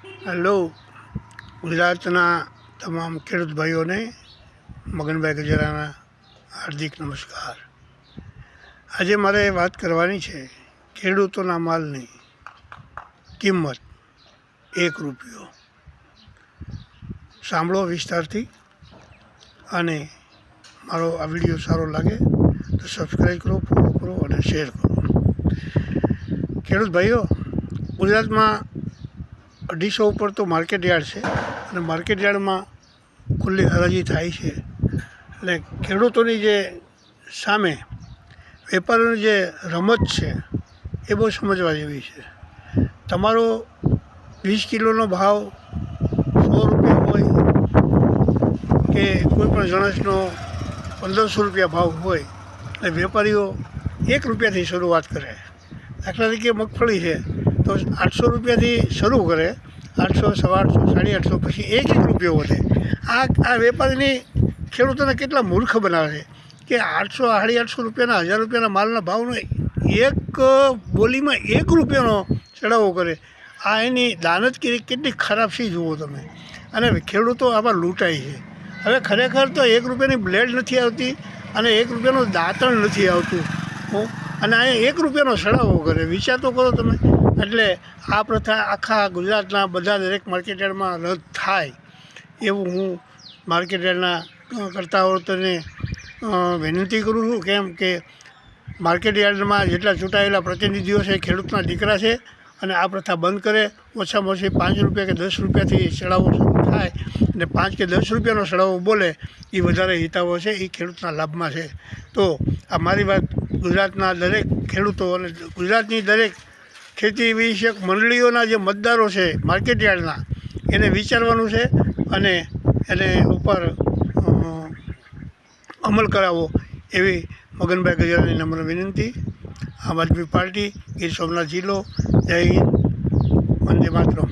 Hello, ગુજરાતના તમામ ખેડૂત ભાઈઓને મગનભાઈ ગજરાના હાર્દિક નમસ્કાર. આજે મારે વાત કરવાની છે ખેડૂતોના માલની કિંમત ₹1. સાંભળો વિસ્તારથી, અને મારો આ વિડીયો સારો લાગે તો સબસ્ક્રાઈબ કરો, ફોલો કરો અને શેર કરો. ખેડૂત ભાઈઓ, ગુજરાતમાં 250 ઉપર તો માર્કેટ યાર્ડ છે, અને માર્કેટ યાર્ડમાં ખુલ્લી હરાજી થાય છે. એટલે ખેડૂતોની જે સામે વેપારીઓની જે રમત છે એ બહુ સમજવા જેવી છે. તમારો 20 કિલોનો ભાવ ₹100 હોય કે કોઈ પણ જણસનો ₹1500 ભાવ હોય, એટલે વેપારીઓ ₹1થી શરૂઆત કરે. દાખલા તરીકે મગફળી છે તો ₹800થી શરૂ કરે, 800, ₹850, ₹850, પછી ₹1 વધે. આ વેપારીની ખેડૂતોને કેટલા મૂર્ખ બનાવે છે કે ₹800, ₹850, ₹1000 માલના ભાવનો એક બોલીમાં ₹1નો ચડાવો કરે. આ એની દાનતગીરી કેટલી ખરાબ છે જુઓ તમે. અને ખેડૂતો આમાં લૂંટાય છે. હવે ખરેખર તો ₹1ની બ્લેડ નથી આવતી અને ₹1નું દાંતણ નથી આવતું, અને અહીંયા ₹1નો ચડાવો કરે. વિચાર તો કરો તમે. એટલે આ પ્રથા આખા ગુજરાતના બધા દરેક માર્કેટયાર્ડમાં રદ થાય એવું હું માર્કેટયાર્ડના કરતાઓને વિનંતી કરું છું. કેમ કે માર્કેટયાર્ડમાં જેટલા ચૂંટાયેલા પ્રતિનિધિઓ છે ખેડૂતના દીકરા છે, અને આ પ્રથા બંધ કરે. ઓછામાં ઓછી ₹5 કે ₹10થી ચડાવો શરૂ થાય, અને ₹5 કે ₹10નો ચડાવો બોલે એ વધારે હિતાવો છે, એ ખેડૂતના લાભમાં છે. તો આ મારી વાત ગુજરાતના દરેક ખેડૂતો અને ગુજરાતની દરેક ખેતી વિષયક મંડળીઓના જે મતદારો છે માર્કેટયાર્ડના, એને વિચારવાનું છે અને એને ઉપર અમલ કરાવો એવી મગનભાઈ ગજરાની નમ્ર વિનંતી. આમ આદમી પાર્ટી, ગીર સોમનાથ જિલ્લો. જય હિન્દ, વંદે માતરમ.